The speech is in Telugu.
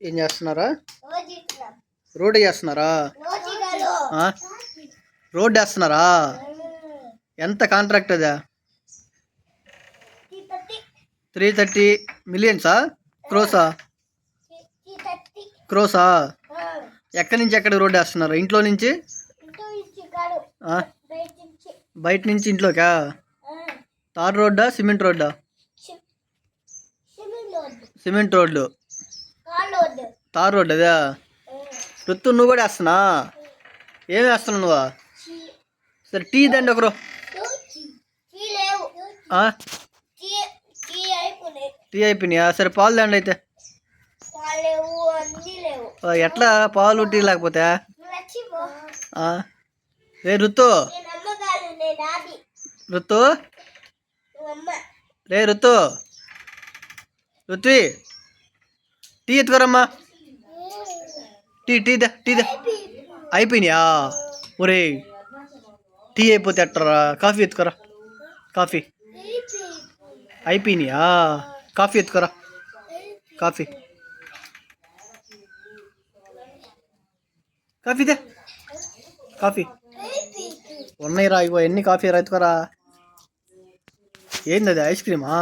ఏం చేస్తున్నారా? రోడ్ వేస్తున్నారా? రోడ్ వేస్తున్నారా? ఎంత కాంట్రాక్ట్ అదా? 330 మిలియన్సా? క్రోసా? ఎక్కడి నుంచి ఎక్కడ రోడ్ వేస్తున్నారు? ఇంట్లో నుంచి? బయట నుంచి ఇంట్లోకా? తార్ రోడ్డా సిమెంట్ రోడ్డా? Cement road. తార్ రోడ్ అదా? రుత్తు నువ్వు కూడా వేస్తున్నా? ఏం వేస్తున్నావు నువ్వు? సరే టీ దండి ఒకరు. టీ అయిపోయినాయా? సరే పాలు దండి అయితే. ఎట్లా పాలు టీ లేకపోతే? రే రుత్తు, రుత్తు, రే రుత్తు, రుత్వి టీ ఎత్తుకోరమ్మా. టీదా అయిపోయినాయా? ఒరే టీ అయిపోతే ఎట్టరా? కాఫీ ఎత్తుకోరా. కాఫీ అయిపోయినాయా? కాఫీ ఎత్తుకోరా. కాఫీ కాఫీదే. కాఫీ ఉన్నాయి రా. ఇగో ఎన్ని కాఫీ రా, ఎత్తుకోరా. ఏంది అది? ఐస్ క్రీమా?